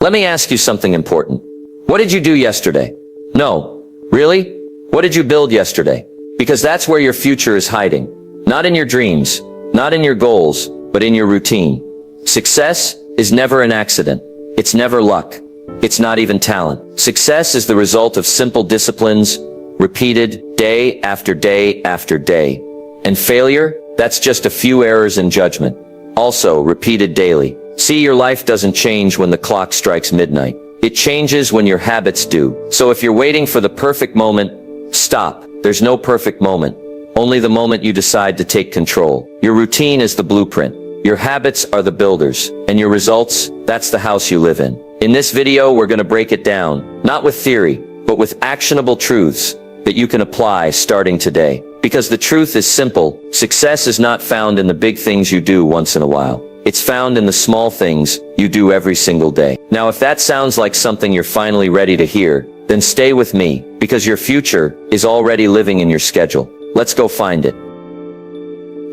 Let me ask you something important. What did you do yesterday? No. Really? What did you build yesterday? Because that's where your future is hiding. Not in your dreams, not in your goals, but in your routine. Success is never an accident. It's never luck. It's not even talent. Success is the result of simple disciplines, repeated day after day after day. And failure, that's just a few errors in judgment. Also, repeated daily. See, your life doesn't change when the clock strikes midnight. It changes when your habits do. So if you're waiting for the perfect moment, stop. There's no perfect moment. Only the moment you decide to take control. Your routine is the blueprint. Your habits are the builders. And your results, that's the house you live in. In this video, we're going to break it down, not with theory, but with actionable truths that you can apply starting today. Because the truth is simple. Success is not found in the big things you do once in a while. It's found in the small things you do every single day. Now, if that sounds like something you're finally ready to hear, then stay with me, because your future is already living in your schedule. Let's go find it.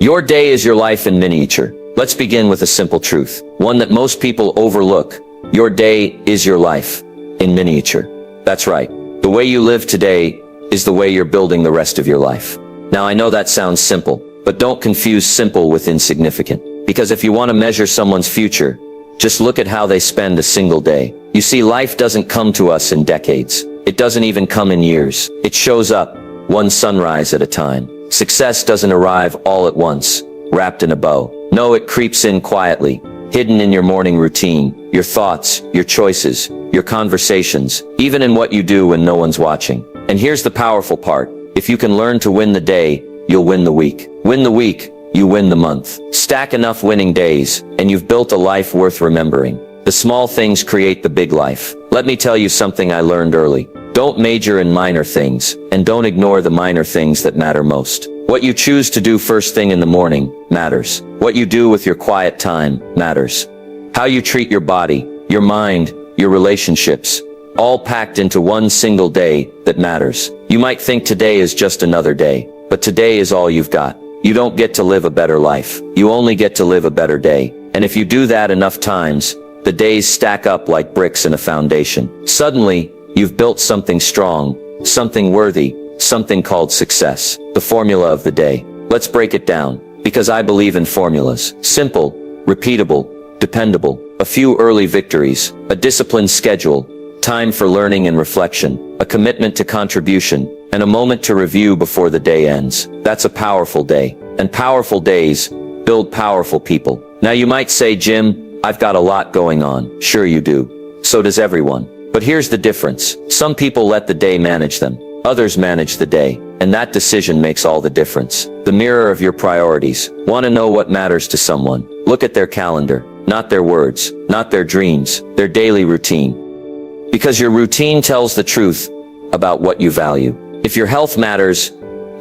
Your day is your life in miniature. Let's begin with a simple truth, one that most people overlook. Your day is your life in miniature. That's right. The way you live today is the way you're building the rest of your life. Now, I know that sounds simple, but don't confuse simple with insignificant. Because if you want to measure someone's future, just look at how they spend a single day. You see, life doesn't come to us in decades. It doesn't even come in years. It shows up, one sunrise at a time. Success doesn't arrive all at once, wrapped in a bow. No, it creeps in quietly, hidden in your morning routine, your thoughts, your choices, your conversations, even in what you do when no one's watching. And here's the powerful part. If you can learn to win the day, you'll win the week. Win the week, you win the month. Stack enough winning days, and you've built a life worth remembering. The small things create the big life. Let me tell you something I learned early. Don't major in minor things, and don't ignore the minor things that matter most. What you choose to do first thing in the morning matters. What you do with your quiet time matters. How you treat your body, your mind, your relationships, all packed into one single day that matters. You might think today is just another day, but today is all you've got. You don't get to live a better life. You only get to live a better day. And if you do that enough times, the days stack up like bricks in a foundation. Suddenly, you've built something strong, something worthy, something called success. The formula of the day. Let's break it down, because I believe in formulas. Simple, repeatable, dependable. A few early victories, a disciplined schedule, time for learning and reflection, a commitment to contribution, and a moment to review before the day ends. That's a powerful day. And powerful days build powerful people. Now you might say, Jim, I've got a lot going on. Sure you do. So does everyone. But here's the difference. Some people let the day manage them. Others manage the day. And that decision makes all the difference. The mirror of your priorities. Want to know what matters to someone? Look at their calendar. Not their words. Not their dreams. Their daily routine. Because your routine tells the truth about what you value. If your health matters,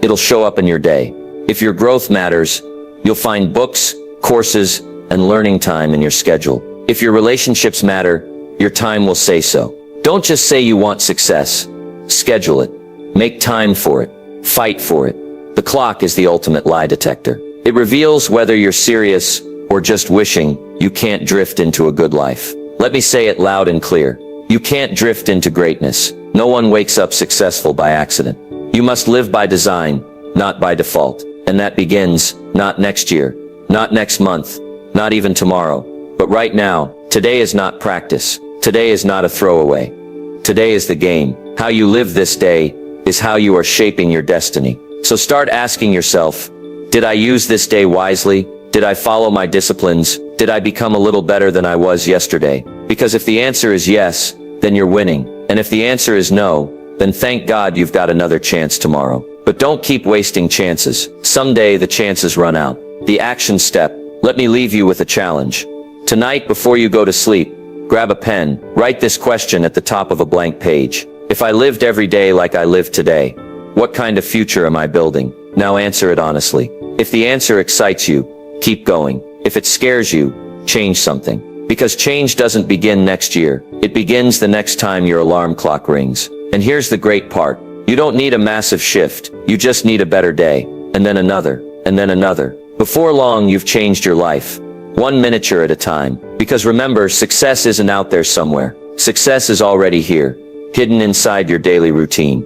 it'll show up in your day. If your growth matters, you'll find books, courses, and learning time in your schedule. If your relationships matter, your time will say so. Don't just say you want success. Schedule it. Make time for it. Fight for it. The clock is the ultimate lie detector. It reveals whether you're serious or just wishing you can't drift into a good life. Let me say it loud and clear. You can't drift into greatness. No one wakes up successful by accident. You must live by design, not by default. And that begins, not next year, not next month, not even tomorrow, but right now. Today is not practice. Today is not a throwaway. Today is the game. How you live this day is how you are shaping your destiny. So start asking yourself, did I use this day wisely? Did I follow my disciplines? Did I become a little better than I was yesterday? Because if the answer is yes, then you're winning. And if the answer is no, then thank God you've got another chance tomorrow. But don't keep wasting chances. Someday the chances run out. The action step. Let me leave you with a challenge. Tonight, before you go to sleep, grab a pen, write this question at the top of a blank page. If I lived every day like I live today, what kind of future am I building? Now answer it honestly. If the answer excites you, keep going. If it scares you, change something. Because change doesn't begin next year. It begins the next time your alarm clock rings. And here's the great part. You don't need a massive shift. You just need a better day. And then another. And then another. Before long, you've changed your life. one miniature at a time. Because remember, success isn't out there somewhere. Success is already here, hidden inside your daily routine.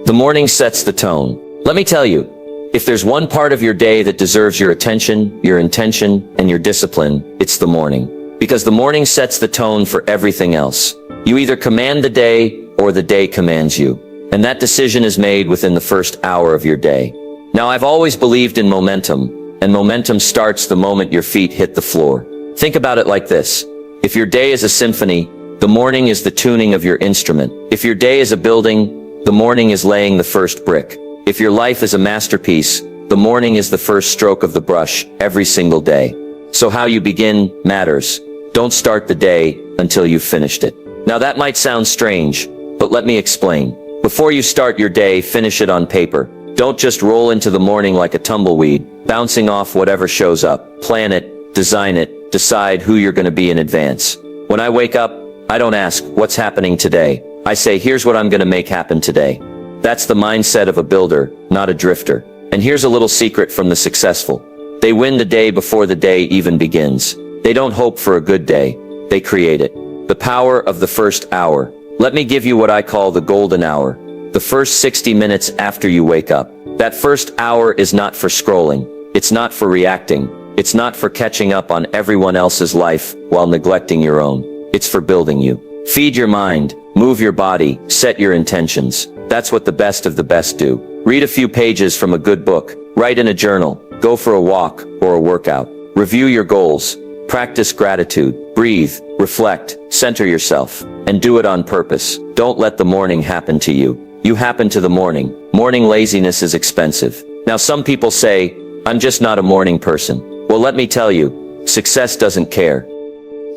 The morning sets the tone. Let me tell you, if there's one part of your day that deserves your attention, your intention, and your discipline, it's the morning. Because the morning sets the tone for everything else. You either command the day, or the day commands you. And that decision is made within the first hour of your day. Now, I've always believed in momentum, and momentum starts the moment your feet hit the floor. Think about it like this. If your day is a symphony, the morning is the tuning of your instrument. If your day is a building, the morning is laying the first brick. If your life is a masterpiece, the morning is the first stroke of the brush every single day. So how you begin matters. Don't start the day until you've finished it. Now that might sound strange, but let me explain. Before you start your day, finish it on paper. Don't just roll into the morning like a tumbleweed, bouncing off whatever shows up. Plan it, design it, decide who you're going to be in advance. When I wake up, I don't ask, what's happening today? I say, here's what I'm going to make happen today. That's the mindset of a builder, not a drifter. And here's a little secret from the successful. They win the day before the day even begins. They don't hope for a good day. They create it. The power of the first hour. Let me give you what I call the golden hour. The first 60 minutes after you wake up. That first hour is not for scrolling. It's not for reacting. It's not for catching up on everyone else's life while neglecting your own. It's for building you. Feed your mind, move your body, set your intentions. That's what the best of the best do. Read a few pages from a good book, write in a journal, go for a walk or a workout. Review your goals, practice gratitude, breathe, reflect, center yourself, and do it on purpose. Don't let the morning happen to you. You happen to the morning. Morning laziness is expensive. Now some people say, I'm just not a morning person. Well, let me tell you, success doesn't care.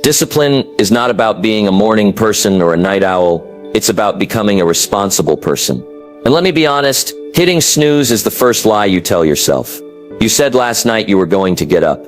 Discipline is not about being a morning person or a night owl. It's about becoming a responsible person. And let me be honest, hitting snooze is the first lie you tell yourself. You said last night you were going to get up.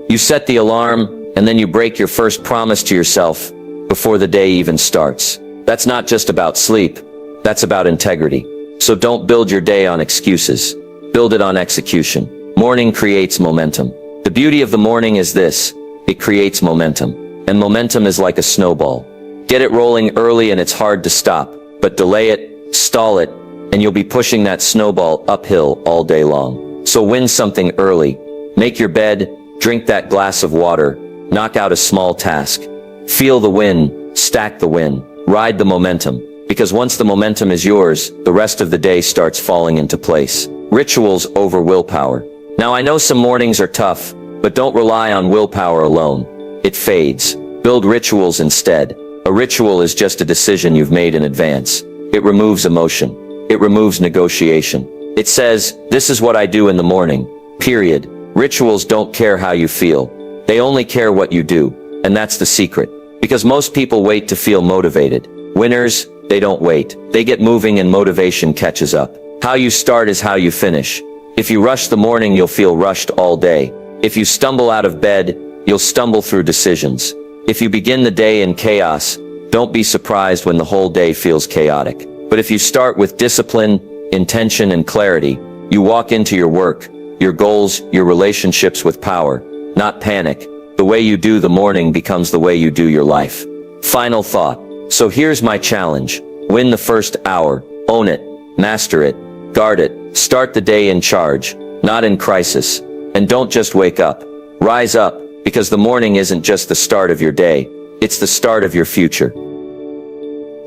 You set the alarm, and then you break your first promise to yourself before the day even starts. That's not just about sleep. That's about integrity. So don't build your day on excuses. Build it on execution. Morning creates momentum. The beauty of the morning is this. It creates momentum. And momentum is like a snowball. Get it rolling early and it's hard to stop, but delay it, stall it, and you'll be pushing that snowball uphill all day long. So win something early. Make your bed, drink that glass of water, knock out a small task. Feel the win, stack the win, ride the momentum. Because once the momentum is yours, the rest of the day starts falling into place. Rituals over willpower. Now I know some mornings are tough, but don't rely on willpower alone. It fades. Build rituals instead. A ritual is just a decision you've made in advance. It removes emotion. It removes negotiation. It says, this is what I do in the morning. Period. Rituals don't care how you feel. They only care what you do. And that's the secret. Because most people wait to feel motivated. Winners, they don't wait. They get moving and motivation catches up. How you start is how you finish. If you rush the morning, you'll feel rushed all day. If you stumble out of bed, you'll stumble through decisions. If you begin the day in chaos, don't be surprised when the whole day feels chaotic. But if you start with discipline, intention, and clarity, you walk into your work, your goals, your relationships with power, not panic. The way you do the morning becomes the way you do your life. Final thought. So here's my challenge. Win the first hour. Own it. Master it. Guard it. Start the day in charge, not in crisis. And don't just wake up. Rise up. Because the morning isn't just the start of your day, it's the start of your future.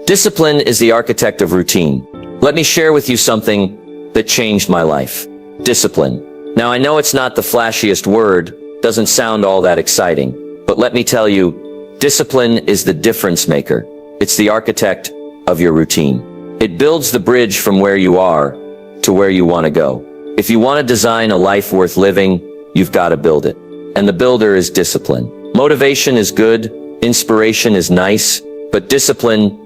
Discipline is the architect of routine. Let me share with you something that changed my life. Discipline. Now I know it's not the flashiest word, doesn't sound all that exciting, but let me tell you, discipline is the difference maker. It's the architect of your routine. It builds the bridge from where you are to where you want to go. If you want to design a life worth living, you've got to build it. And the builder is discipline. Motivation is good, inspiration is nice, but discipline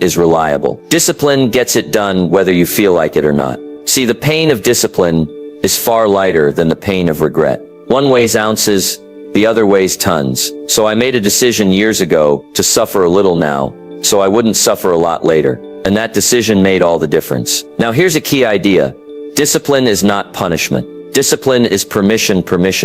is reliable. Discipline gets it done whether you feel like it or not. See, the pain of discipline is far lighter than the pain of regret. One weighs ounces, the other weighs tons. So I made a decision years ago to suffer a little now, so I wouldn't suffer a lot later. And that decision made all the difference. Now here's a key idea. Discipline is not punishment. Discipline is permission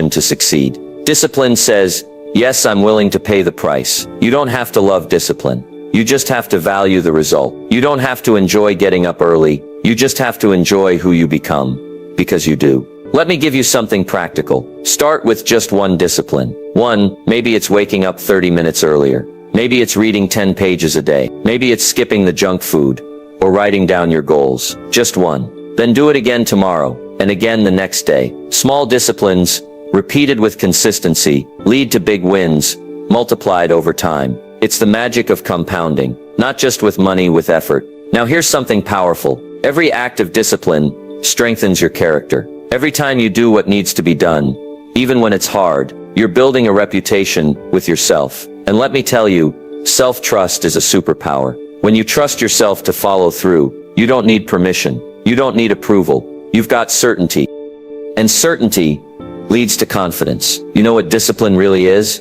to succeed. Discipline says, yes, I'm willing to pay the price. You don't have to love discipline. You just have to value the result. You don't have to enjoy getting up early. You just have to enjoy who you become, because you do. Let me give you something practical. Start with just one discipline. One, maybe it's waking up 30 minutes earlier. Maybe it's reading 10 pages a day. Maybe it's skipping the junk food, or writing down your goals. Just one. Then do it again tomorrow, and again the next day. Small disciplines, repeated with consistency, lead to big wins, multiplied over time. It's the magic of compounding, not just with money, with effort. Now here's something powerful. Every act of discipline strengthens your character. Every time you do what needs to be done, even when it's hard, you're building a reputation with yourself. And let me tell you, self-trust is a superpower. When you trust yourself to follow through, you don't need permission. You don't need approval. You've got certainty. And certainty leads to confidence. You know what discipline really is?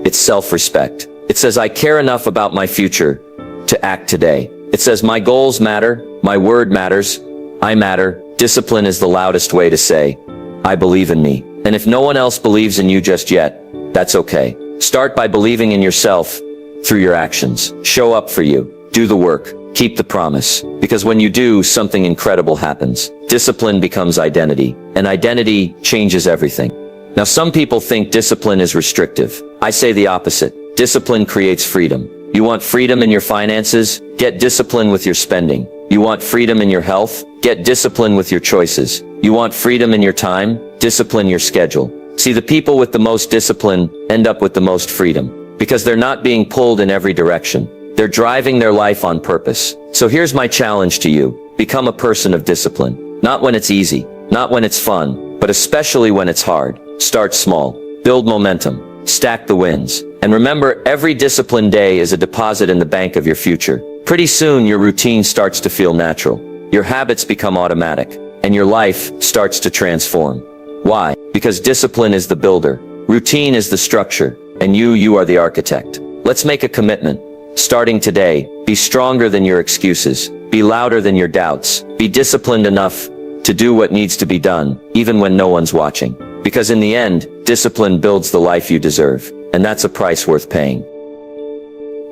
It's self-respect. It says, I care enough about my future to act today. It says, my goals matter, my word matters, I matter. Discipline is the loudest way to say, I believe in me. And if no one else believes in you just yet, that's okay. Start by believing in yourself through your actions. Show up for you. Do the work. Keep the promise. Because when you do, something incredible happens. Discipline becomes identity, and identity changes everything. Now, some people think discipline is restrictive. I say the opposite. Discipline creates freedom. You want freedom in your finances? Get discipline with your spending. You want freedom in your health? Get discipline with your choices. You want freedom in your time? Discipline your schedule. See, the people with the most discipline end up with the most freedom, because they're not being pulled in every direction. They're driving their life on purpose. So here's my challenge to you. Become a person of discipline. Not when it's easy, not when it's fun, but especially when it's hard. Start small. Build momentum. Stack the wins. And remember, every disciplined day is a deposit in the bank of your future. Pretty soon, your routine starts to feel natural. Your habits become automatic, and your life starts to transform. Why? Because discipline is the builder, routine is the structure, and you are the architect. Let's make a commitment. Starting today, be stronger than your excuses. Be louder than your doubts. Be disciplined enough to do what needs to be done, even when no one's watching. Because in the end, discipline builds the life you deserve, and that's a price worth paying.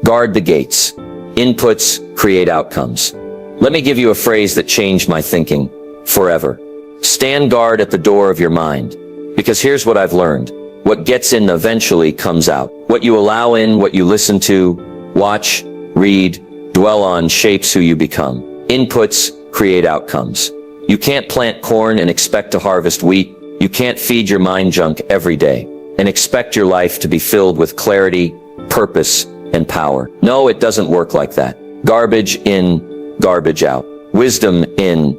Guard the gates. Inputs create outcomes. Let me give you a phrase that changed my thinking forever. Stand guard at the door of your mind. Because here's what I've learned. What gets in eventually comes out. What you allow in, what you listen to, watch, read, dwell on shapes who you become. Inputs create outcomes. You can't plant corn and expect to harvest wheat. You can't feed your mind junk every day and expect your life to be filled with clarity, purpose, and power. No, it doesn't work like that. Garbage in, garbage out. Wisdom in.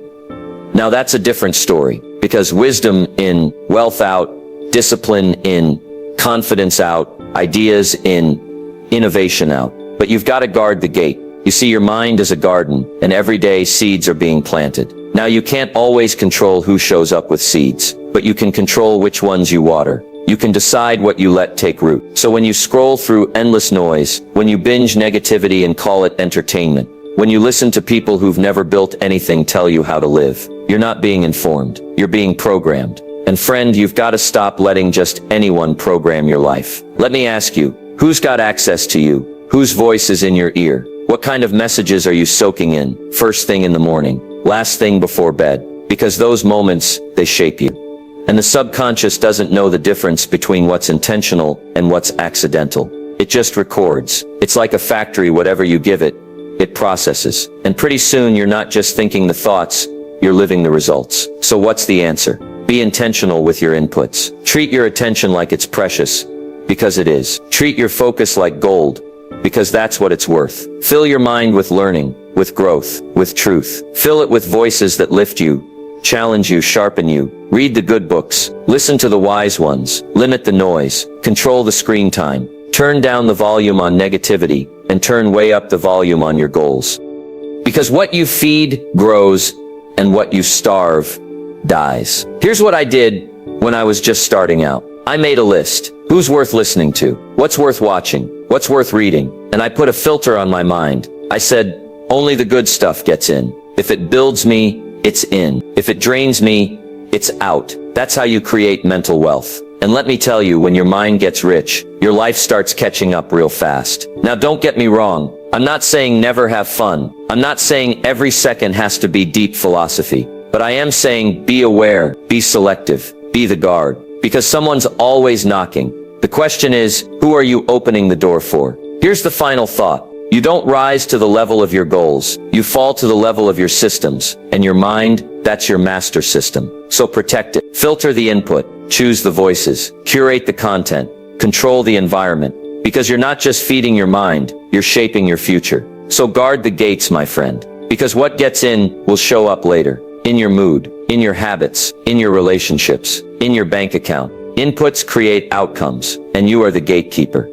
Now that's a different story, because wisdom in, wealth out, discipline in, confidence out, ideas in, innovation out. But you've got to guard the gate. You see, your mind is a garden, and every day seeds are being planted. Now you can't always control who shows up with seeds, but you can control which ones you water. You can decide what you let take root. So when you scroll through endless noise, when you binge negativity and call it entertainment, when you listen to people who've never built anything tell you how to live, you're not being informed, you're being programmed. And friend, you've got to stop letting just anyone program your life. Let me ask you, who's got access to you? Whose voice is in your ear? What kind of messages are you soaking in? First thing in the morning, last thing before bed? Because those moments, they shape you. And the subconscious doesn't know the difference between what's intentional and what's accidental. It just records. It's like a factory. Whatever you give it, it processes. And pretty soon you're not just thinking the thoughts, you're living the results. So what's the answer? Be intentional with your inputs. Treat your attention like it's precious, because it is. Treat your focus like gold, because that's what it's worth. Fill your mind with learning, with growth, with truth. Fill it with voices that lift you, challenge you, sharpen you. Read the good books. Listen to the wise ones. Limit the noise. Control the screen time. Turn down the volume on negativity and turn way up the volume on your goals. Because what you feed grows and what you starve dies. Here's what I did when I was just starting out. I made a list. Who's worth listening to? What's worth watching? What's worth reading? And I put a filter on my mind. I said, only the good stuff gets in. If it builds me, it's in. If it drains me, it's out. That's how you create mental wealth. And let me tell you, when your mind gets rich, your life starts catching up real fast. Now don't get me wrong. I'm not saying never have fun. I'm not saying every second has to be deep philosophy. But I am saying be aware, be selective, be the guard. Because someone's always knocking. The question is, who are you opening the door for? Here's the final thought. You don't rise to the level of your goals. You fall to the level of your systems. And your mind, that's your master system. So protect it. Filter the input. Choose the voices. Curate the content. Control the environment. Because you're not just feeding your mind, you're shaping your future. So guard the gates, my friend. Because what gets in will show up later. In your mood, in your habits, in your relationships, in your bank account. Inputs create outcomes, and you are the gatekeeper.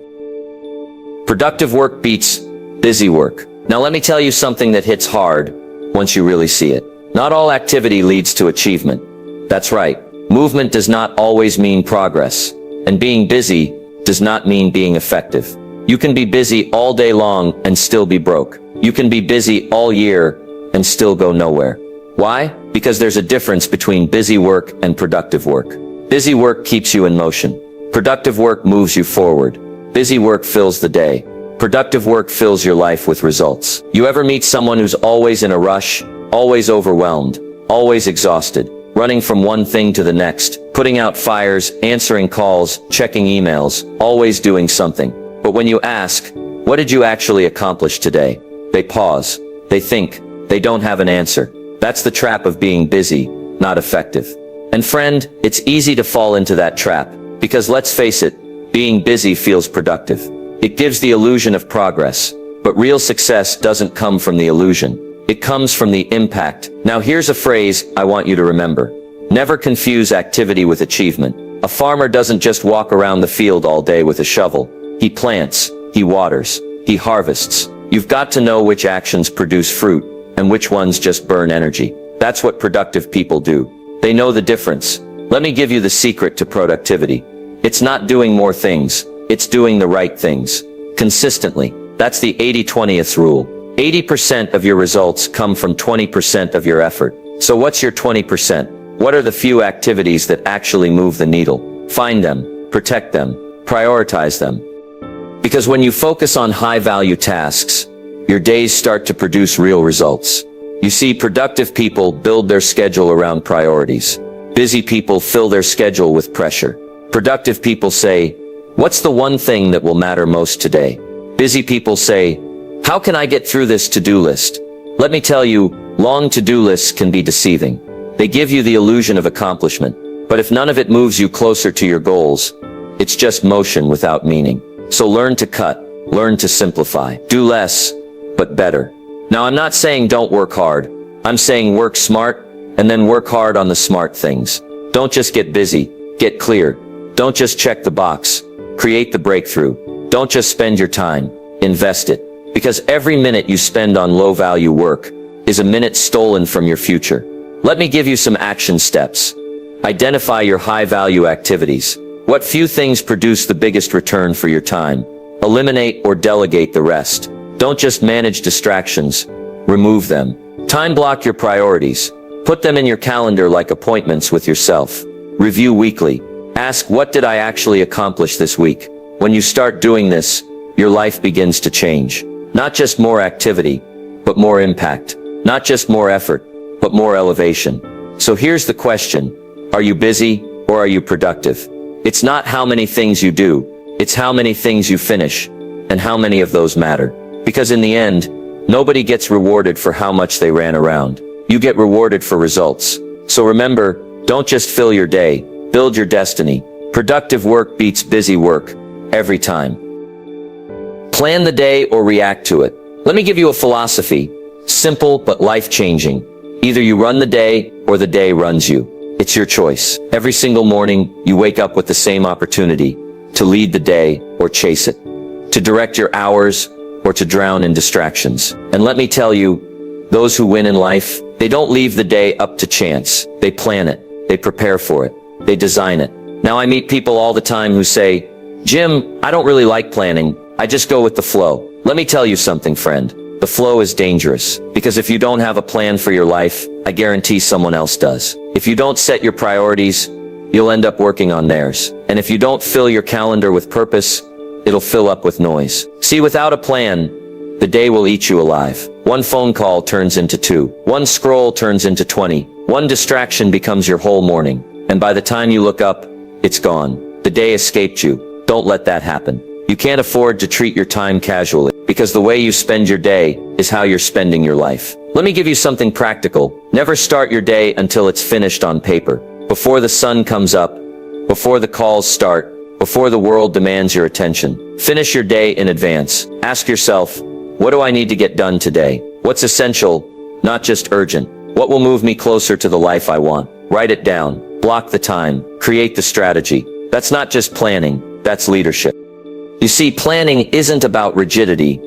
Productive work beats busy work. Now let me tell you something that hits hard once you really see it. Not all activity leads to achievement. That's right. Movement does not always mean progress. And being busy does not mean being effective. You can be busy all day long and still be broke. You can be busy all year and still go nowhere. Why? Because there's a difference between busy work and productive work. Busy work keeps you in motion. Productive work moves you forward. Busy work fills the day. Productive work fills your life with results. You ever meet someone who's always in a rush, always overwhelmed, always exhausted, running from one thing to the next, putting out fires, answering calls, checking emails, always doing something. But when you ask, what did you actually accomplish today? They pause. They think. They don't have an answer. That's the trap of being busy, not effective. And friend, it's easy to fall into that trap, because let's face it, being busy feels productive. It gives the illusion of progress, but real success doesn't come from the illusion. It comes from the impact. Now here's a phrase I want you to remember. Never confuse activity with achievement. A farmer doesn't just walk around the field all day with a shovel. He plants, he waters, he harvests. You've got to know which actions produce fruit, and which ones just burn energy. That's what productive people do. They know the difference. Let me give you the secret to productivity. It's not doing more things. It's doing the right things. Consistently. That's the 80-20th rule. 80% of your results come from 20% of your effort. So what's your 20%? What are the few activities that actually move the needle? Find them, protect them, prioritize them. Because when you focus on high-value tasks, your days start to produce real results. You see, productive people build their schedule around priorities. Busy people fill their schedule with pressure. Productive people say, what's the one thing that will matter most today? Busy people say, how can I get through this to-do list? Let me tell you, long to-do lists can be deceiving. They give you the illusion of accomplishment. But if none of it moves you closer to your goals, it's just motion without meaning. So learn to cut, learn to simplify. Do less, but better. Now I'm not saying don't work hard. I'm saying work smart, and then work hard on the smart things. Don't just get busy, get clear. Don't just check the box. Create the breakthrough. Don't just spend your time, invest it. Because every minute you spend on low-value work is a minute stolen from your future. Let me give you some action steps. Identify your high-value activities. What few things produce the biggest return for your time? Eliminate or delegate the rest. Don't just manage distractions. Remove them. Time block your priorities. Put them in your calendar like appointments with yourself. Review weekly. Ask, what did I actually accomplish this week? When you start doing this, your life begins to change. Not just more activity, but more impact. Not just more effort, but more elevation. So here's the question. Are you busy or are you productive? It's not how many things you do. It's how many things you finish, and how many of those matter. Because in the end, nobody gets rewarded for how much they ran around. You get rewarded for results. So remember, don't just fill your day, build your destiny. Productive work beats busy work, every time. Plan the day or react to it. Let me give you a philosophy, simple but life-changing. Either you run the day or the day runs you. It's your choice. Every single morning, you wake up with the same opportunity to lead the day or chase it, to direct your hours or to drown in distractions. And let me tell you, those who win in life, they don't leave the day up to chance. They plan it. They prepare for it. They design it. Now I meet people all the time who say, Jim, I don't really like planning. I just go with the flow. Let me tell you something, friend. The flow is dangerous, because if you don't have a plan for your life, I guarantee someone else does. If you don't set your priorities, you'll end up working on theirs. And if you don't fill your calendar with purpose, it'll fill up with noise. See, without a plan, the day will eat you alive. One phone call turns into 2. One scroll turns into 20. One distraction becomes your whole morning. And by the time you look up, it's gone. The day escaped you. Don't let that happen. You can't afford to treat your time casually, because the way you spend your day is how you're spending your life. Let me give you something practical. Never start your day until it's finished on paper. Before the sun comes up, before the calls start, before the world demands your attention. Finish your day in advance. Ask yourself, what do I need to get done today? What's essential, not just urgent? What will move me closer to the life I want? Write it down. Block the time. Create the strategy. That's not just planning, that's leadership. You see, planning isn't about rigidity,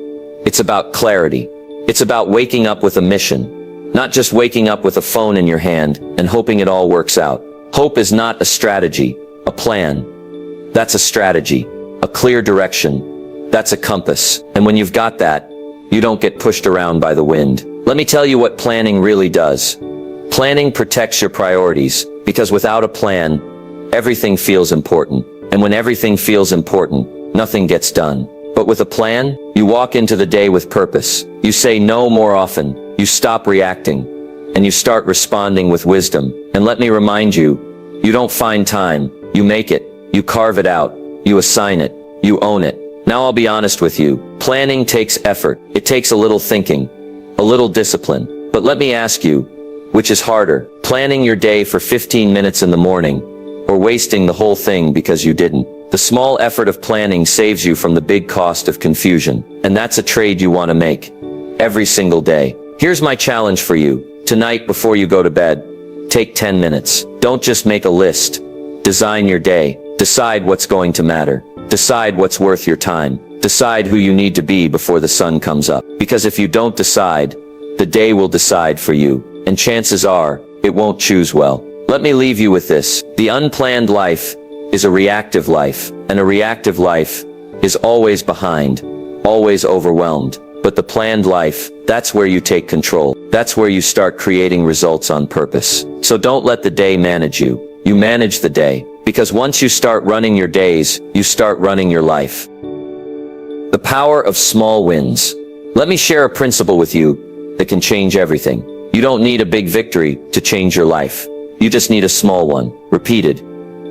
it's about clarity. It's about waking up with a mission, not just waking up with a phone in your hand and hoping it all works out. Hope is not a strategy, a plan. That's a strategy, a clear direction. That's a compass. And when you've got that, you don't get pushed around by the wind. Let me tell you what planning really does. Planning protects your priorities, because without a plan, everything feels important. And when everything feels important, nothing gets done. But with a plan, you walk into the day with purpose. You say no more often. You stop reacting. And you start responding with wisdom. And let me remind you, you don't find time. You make it. You carve it out. You assign it. You own it. Now I'll be honest with you. Planning takes effort. It takes a little thinking, a little discipline. But let me ask you, which is harder? Planning your day for 15 minutes in the morning, or wasting the whole thing because you didn't? The small effort of planning saves you from the big cost of confusion. And that's a trade you want to make every single day. Here's my challenge for you. Tonight, before you go to bed, take 10 minutes. Don't just make a list. Design your day. Decide what's going to matter. Decide what's worth your time. Decide who you need to be before the sun comes up. Because if you don't decide, the day will decide for you. And chances are, it won't choose well. Let me leave you with this. The unplanned life is a reactive life, and a reactive life is always behind, always overwhelmed. But the planned life, that's where you take control. That's where you start creating results on purpose. So don't let the day manage you. You manage the day. Because once you start running your days, you start running your life. The power of small wins. Let me share a principle with you that can change everything. You don't need a big victory to change your life. You just need a small one, repeated.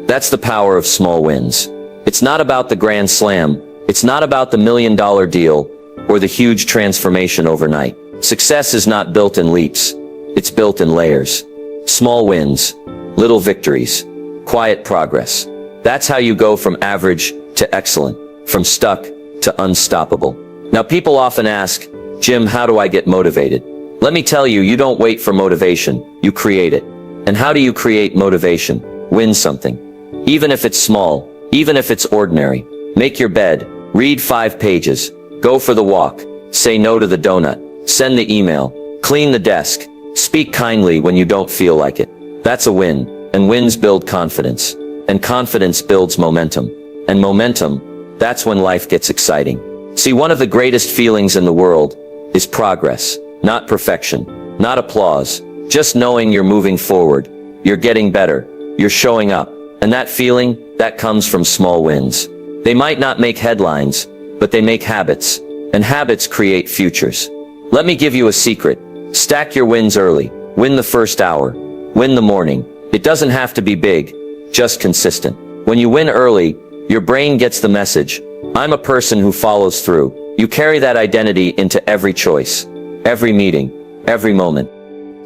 That's the power of small wins. It's not about the grand slam. It's not about the $1 million deal or the huge transformation overnight. Success is not built in leaps. It's built in layers. Small wins, little victories, quiet progress. That's how you go from average to excellent, from stuck to unstoppable. Now people often ask, Jim, how do I get motivated? Let me tell you, you don't wait for motivation, you create it. And how do you create motivation? Win something. Even if it's small, even if it's ordinary. Make your bed, read 5 pages, go for the walk, say no to the donut, send the email, clean the desk, speak kindly when you don't feel like it. That's a win, and wins build confidence. And confidence builds momentum. And momentum, that's when life gets exciting. See, one of the greatest feelings in the world is progress, not perfection, not applause, just knowing you're moving forward, you're getting better, you're showing up. And that feeling, that comes from small wins. They might not make headlines, but they make habits. And habits create futures. Let me give you a secret. Stack your wins early. Win the first hour. Win the morning. It doesn't have to be big, just consistent. When you win early, your brain gets the message. I'm a person who follows through. You carry that identity into every choice, every meeting, every moment.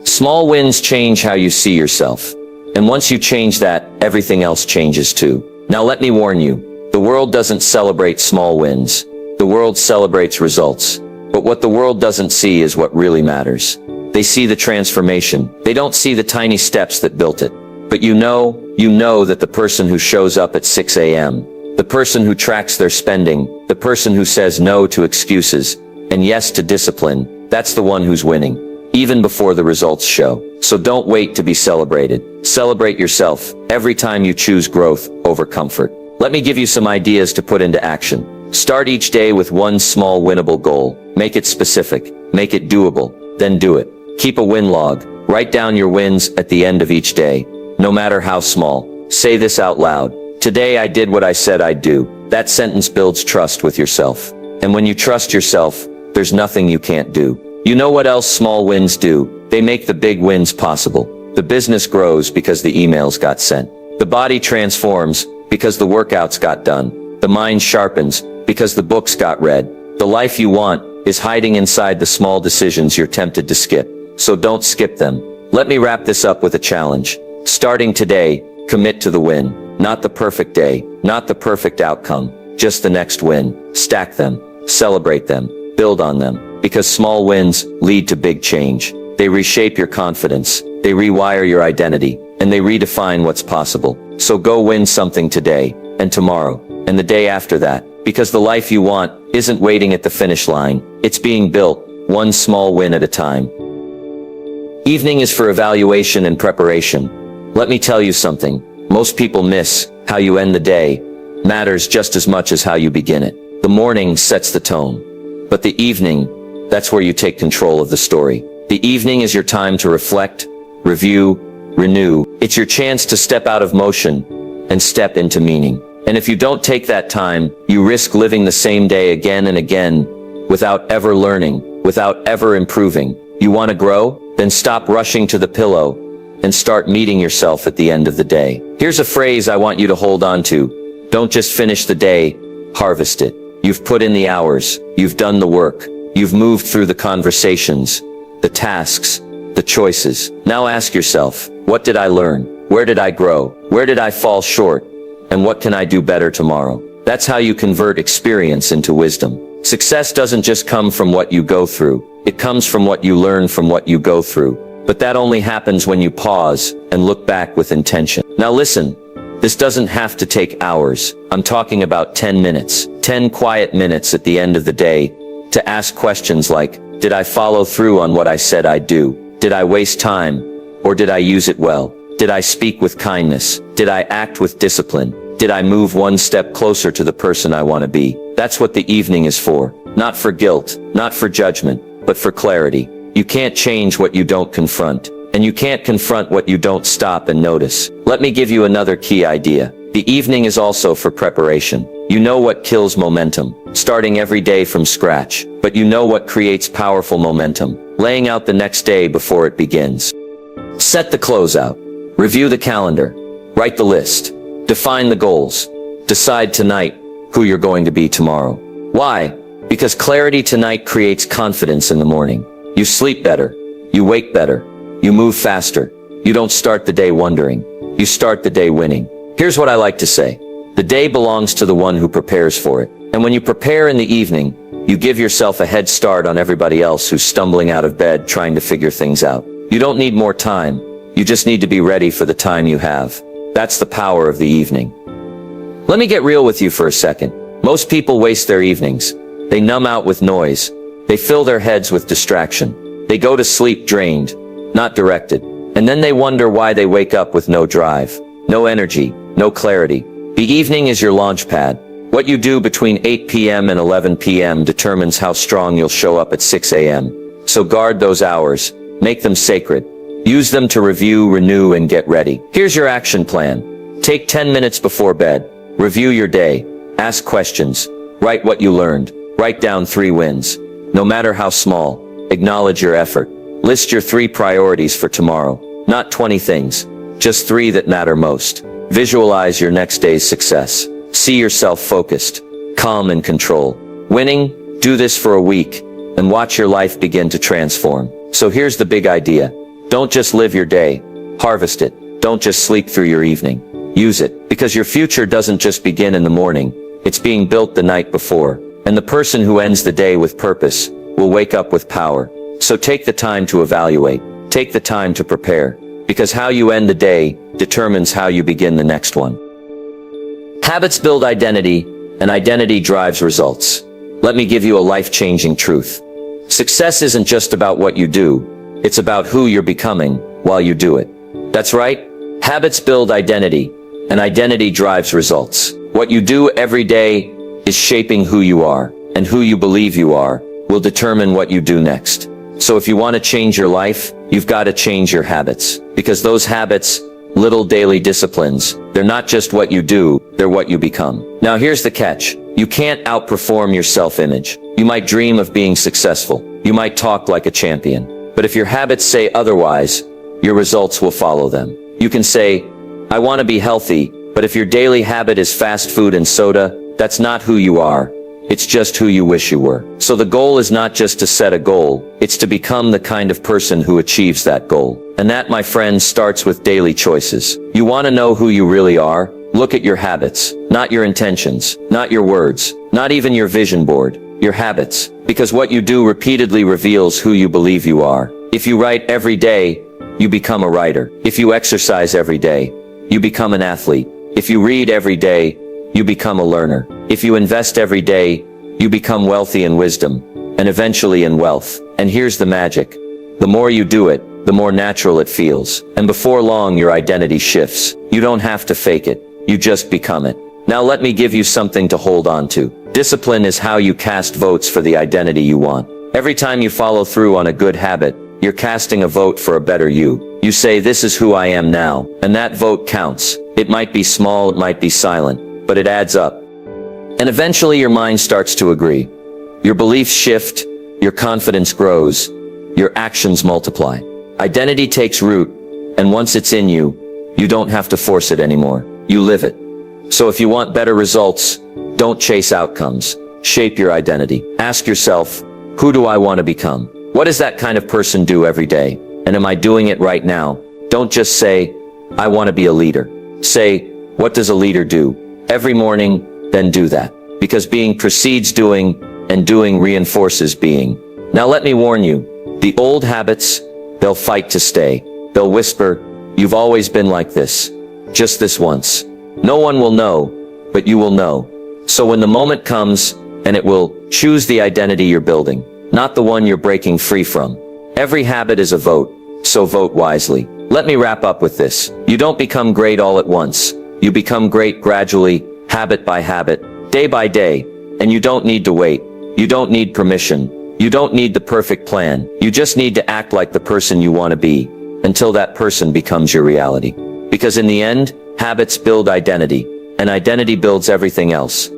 Small wins change how you see yourself. And once you change that, everything else changes too. Now let me warn you, the world doesn't celebrate small wins. The world celebrates results. But what the world doesn't see is what really matters. They see the transformation. They don't see the tiny steps that built it. But you know that the person who shows up at 6 a.m., the person who tracks their spending, the person who says no to excuses, and yes to discipline, that's the one who's winning, even before the results show. So don't wait to be celebrated. Celebrate yourself every time you choose growth over comfort. Let me give you some ideas to put into action. Start each day with one small winnable goal. Make it specific. Make it doable. Then do it. Keep a win log. Write down your wins at the end of each day, no matter how small. Say this out loud. Today I did what I said I'd do. That sentence builds trust with yourself. And when you trust yourself, there's nothing you can't do. You know what else small wins do? They make the big wins possible. The business grows because the emails got sent. The body transforms because the workouts got done. The mind sharpens because the books got read. The life you want is hiding inside the small decisions you're tempted to skip. So don't skip them. Let me wrap this up with a challenge. Starting today, commit to the win. Not the perfect day, not the perfect outcome, just the next win. Stack them, celebrate them, build on them. Because small wins lead to big change. They reshape your confidence, they rewire your identity, and they redefine what's possible. So go win something today, and tomorrow, and the day after that. Because the life you want isn't waiting at the finish line, it's being built, one small win at a time. Evening is for evaluation and preparation. Let me tell you something. Most people miss how you end the day. Matters just as much as how you begin it. The morning sets the tone. But the evening, that's where you take control of the story. The evening is your time to reflect, review, renew. It's your chance to step out of motion and step into meaning. And if you don't take that time, you risk living the same day again and again without ever learning, without ever improving. You want to grow? Then stop rushing to the pillow and start meeting yourself at the end of the day. Here's a phrase I want you to hold on to. Don't just finish the day, harvest it. You've put in the hours, you've done the work, you've moved through the conversations, the tasks, the choices. Now ask yourself, what did I learn? Where did I grow? Where did I fall short? And what can I do better tomorrow? That's how you convert experience into wisdom. Success doesn't just come from what you go through. It comes from what you learn from what you go through. But that only happens when you pause and look back with intention. Now listen, this doesn't have to take hours. I'm talking about 10 minutes, 10 quiet minutes at the end of the day to ask questions like, did I follow through on what I said I'd do? Did I waste time? Or did I use it well? Did I speak with kindness? Did I act with discipline? Did I move one step closer to the person I want to be? That's what the evening is for. Not for guilt, not for judgment, but for clarity. You can't change what you don't confront, and you can't confront what you don't stop and notice. Let me give you another key idea. The evening is also for preparation. You know what kills momentum, starting every day from scratch, but you know what creates powerful momentum, laying out the next day before it begins. Set the closeout. Review the calendar. Write the list. Define the goals. Decide tonight who you're going to be tomorrow. Why? Because clarity tonight creates confidence in the morning. You sleep better. You wake better. You move faster. You don't start the day wondering. You start the day winning. Here's what I like to say. The day belongs to the one who prepares for it. And when you prepare in the evening, you give yourself a head start on everybody else who's stumbling out of bed trying to figure things out. You don't need more time. You just need to be ready for the time you have. That's the power of the evening. Let me get real with you for a second. Most people waste their evenings. They numb out with noise. They fill their heads with distraction. They go to sleep drained, not directed. And then they wonder why they wake up with no drive, no energy, no clarity. The evening is your launch pad. What you do between 8 p.m. and 11 p.m. determines how strong you'll show up at 6 a.m. So guard those hours. Make them sacred. Use them to review, renew, and get ready. Here's your action plan. Take 10 minutes before bed. Review your day. Ask questions. Write what you learned. Write down 3 wins. No matter how small, acknowledge your effort. List your 3 priorities for tomorrow. Not 20 things, just 3 that matter most. Visualize your next day's success. See yourself focused, calm and control. Winning, do this for a week, and watch your life begin to transform. So here's the big idea. Don't just live your day, harvest it. Don't just sleep through your evening. Use it, because your future doesn't just begin in the morning. It's being built the night before. And the person who ends the day with purpose will wake up with power. So take the time to evaluate. Take the time to prepare. Because how you end the day determines how you begin the next one. Habits build identity, and identity drives results. Let me give you a life-changing truth. Success isn't just about what you do. It's about who you're becoming while you do it. That's right. Habits build identity, and identity drives results. What you do every day is shaping who you are, and who you believe you are will determine what you do next. So if you want to change your life, you've got to change your habits, because those habits little daily disciplines. They're not just what you do, they're what you become. Now here's the catch. You can't outperform your self-image. You might dream of being successful. You might talk like a champion. But if your habits say otherwise, your results will follow them. You can say, I want to be healthy, but if your daily habit is fast food and soda, that's not who you are. It's just who you wish you were. So the goal is not just to set a goal, it's to become the kind of person who achieves that goal. And that, my friends, starts with daily choices. You want to know who you really are? Look at your habits, not your intentions, not your words, not even your vision board, your habits. Because what you do repeatedly reveals who you believe you are. If you write every day, you become a writer. If you exercise every day, you become an athlete. If you read every day, you become a learner. If you invest every day, you become wealthy in wisdom, and eventually in wealth. And here's the magic. The more you do it, the more natural it feels. And before long, your identity shifts. You don't have to fake it. You just become it. Now let me give you something to hold on to. Discipline is how you cast votes for the identity you want. Every time you follow through on a good habit, you're casting a vote for a better you. You say, this is who I am now, and that vote counts. It might be small, it might be silent, but it adds up. And eventually your mind starts to agree. Your beliefs shift, your confidence grows, your actions multiply. Identity takes root, and once it's in you, you don't have to force it anymore. You live it. So if you want better results, don't chase outcomes. Shape your identity. Ask yourself, who do I want to become? What does that kind of person do every day? And am I doing it right now? Don't just say, I want to be a leader. Say, what does a leader do? Every morning, then do that. Because being precedes doing, and doing reinforces being. Now let me warn you, the old habits, they'll fight to stay. They'll whisper, you've always been like this. Just this once. No one will know, but you will know. So when the moment comes, and it will, choose the identity you're building, not the one you're breaking free from. Every habit is a vote, so vote wisely. Let me wrap up with this. You don't become great all at once. You become great gradually, habit by habit, day by day. And you don't need to wait. You don't need permission. You don't need the perfect plan. You just need to act like the person you want to be, until that person becomes your reality. Because in the end, habits build identity, and identity builds everything else.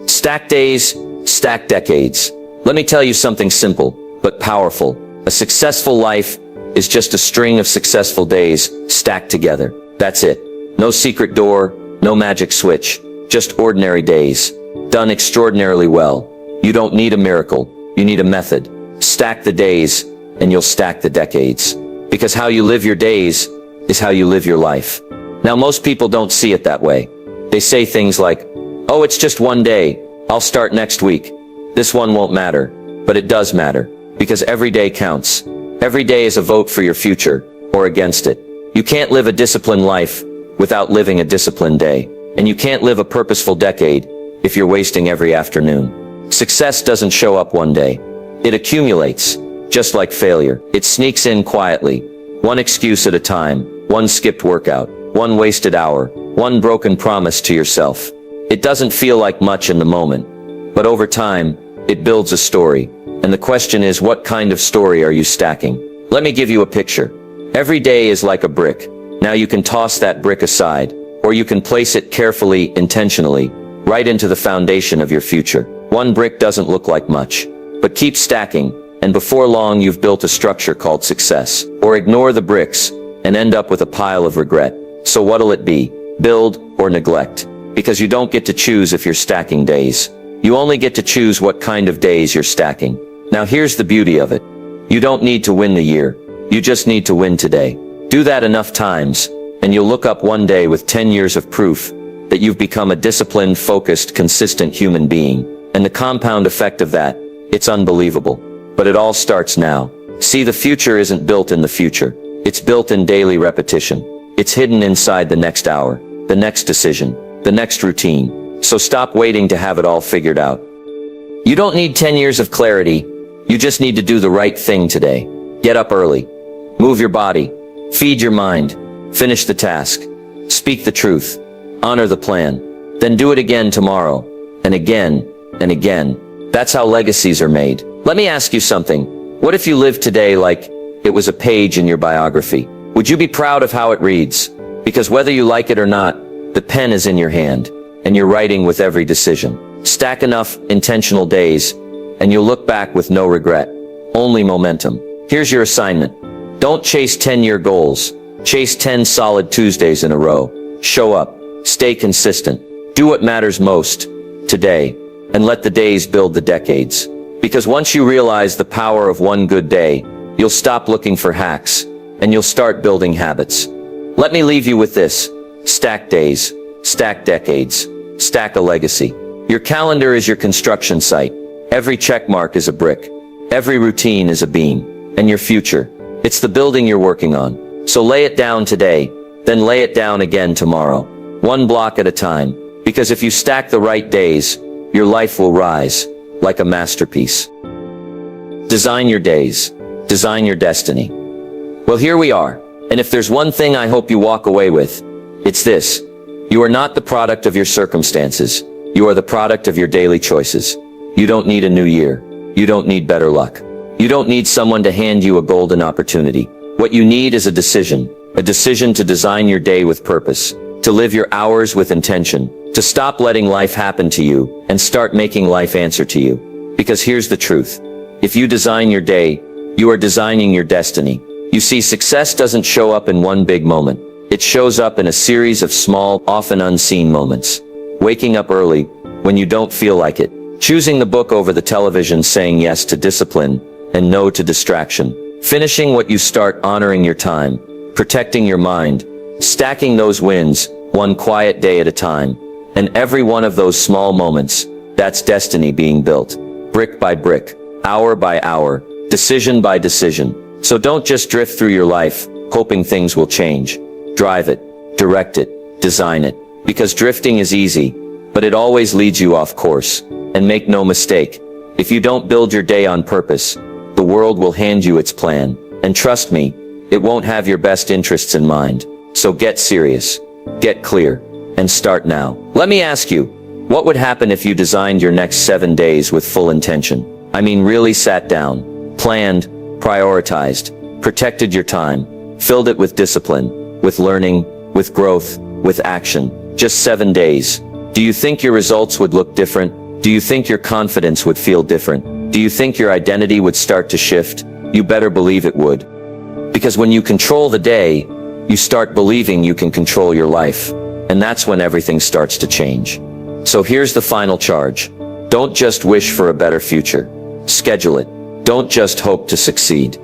Stack days, stack decades. Let me tell you something simple, but powerful. A successful life is just a string of successful days stacked together. That's it. No secret door, no magic switch, just ordinary days, done extraordinarily well. You don't need a miracle, you need a method. Stack the days, and you'll stack the decades. Because how you live your days is how you live your life. Now most people don't see it that way. They say things like, oh, it's just one day, I'll start next week. This one won't matter, but it does matter, because every day counts. Every day is a vote for your future, or against it. You can't live a disciplined life without living a disciplined day. And you can't live a purposeful decade if you're wasting every afternoon. Success doesn't show up one day. It accumulates, just like failure. It sneaks in quietly, one excuse at a time, one skipped workout, one wasted hour, one broken promise to yourself. It doesn't feel like much in the moment, but over time, it builds a story. And the question is, what kind of story are you stacking? Let me give you a picture. Every day is like a brick. Now you can toss that brick aside, or you can place it carefully, intentionally, right into the foundation of your future. One brick doesn't look like much, but keep stacking, and before long you've built a structure called success. Or ignore the bricks, and end up with a pile of regret. So what'll it be? Build or neglect? Because you don't get to choose if you're stacking days. You only get to choose what kind of days you're stacking. Now here's the beauty of it. You don't need to win the year. You just need to win today. Do that enough times, and you'll look up one day with 10 years of proof that you've become a disciplined, focused, consistent human being. And the compound effect of that, it's unbelievable. But it all starts now. See, the future isn't built in the future. It's built in daily repetition. It's hidden inside the next hour, the next decision, the next routine. So stop waiting to have it all figured out. You don't need 10 years of clarity. You just need to do the right thing today. Get up early. Move your body. Feed your mind. Finish the task. Speak the truth. Honor the plan. Then do it again tomorrow. And again, and again. That's how legacies are made. Let me ask you something. What if you lived today like it was a page in your biography? Would you be proud of how it reads? Because whether you like it or not, the pen is in your hand, and you're writing with every decision. Stack enough intentional days, and you'll look back with no regret, only momentum. Here's your assignment. Don't chase 10-year goals. Chase 10 solid Tuesdays in a row. Show up. Stay consistent. Do what matters most today, and let the days build the decades. Because once you realize the power of one good day, you'll stop looking for hacks, and you'll start building habits. Let me leave you with this. Stack days. Stack decades. Stack a legacy. Your calendar is your construction site. Every check mark is a brick. Every routine is a beam. And your future, it's the building you're working on. So lay it down today, then lay it down again tomorrow. One block at a time. Because if you stack the right days, your life will rise like a masterpiece. Design your days. Design your destiny. Well, here we are. And if there's one thing I hope you walk away with, it's this. You are not the product of your circumstances. You are the product of your daily choices. You don't need a new year. You don't need better luck. You don't need someone to hand you a golden opportunity. What you need is a decision to design your day with purpose, to live your hours with intention, to stop letting life happen to you and start making life answer to you. Because here's the truth. If you design your day, you are designing your destiny. You see, success doesn't show up in one big moment. It shows up in a series of small, often unseen moments. Waking up early when you don't feel like it. Choosing the book over the television, saying yes to discipline and no to distraction. Finishing what you start, honoring your time, protecting your mind, stacking those wins, one quiet day at a time. And every one of those small moments, that's destiny being built. Brick by brick, hour by hour, decision by decision. So don't just drift through your life, hoping things will change. Drive it, direct it, design it. Because drifting is easy, but it always leads you off course. And make no mistake, if you don't build your day on purpose, the world will hand you its plan. And trust me, it won't have your best interests in mind. So get serious, get clear, and start now. Let me ask you, what would happen if you designed your next 7 days with full intention? I mean, really sat down, planned, prioritized, protected your time, filled it with discipline, with learning, with growth, with action. Just 7 days. Do you think your results would look different? Do you think your confidence would feel different? Do you think your identity would start to shift? You better believe it would. Because when you control the day, you start believing you can control your life. And that's when everything starts to change. So here's the final charge. Don't just wish for a better future. Schedule it. Don't just hope to succeed.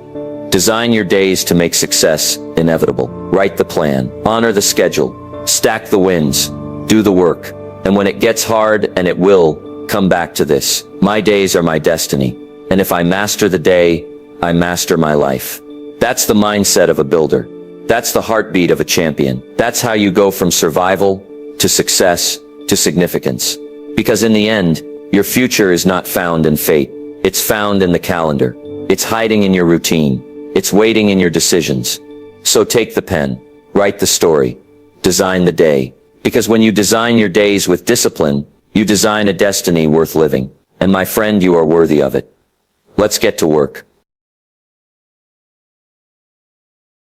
Design your days to make success inevitable. Write the plan. Honor the schedule. Stack the wins. Do the work. And when it gets hard, and it will, come back to this. My days are my destiny. And if I master the day, I master my life. That's the mindset of a builder. That's the heartbeat of a champion. That's how you go from survival to success to significance. Because in the end, your future is not found in fate. It's found in the calendar. It's hiding in your routine. It's waiting in your decisions. So take the pen, write the story, design the day. Because when you design your days with discipline, you design a destiny worth living. And my friend, you are worthy of it. Let's get to work.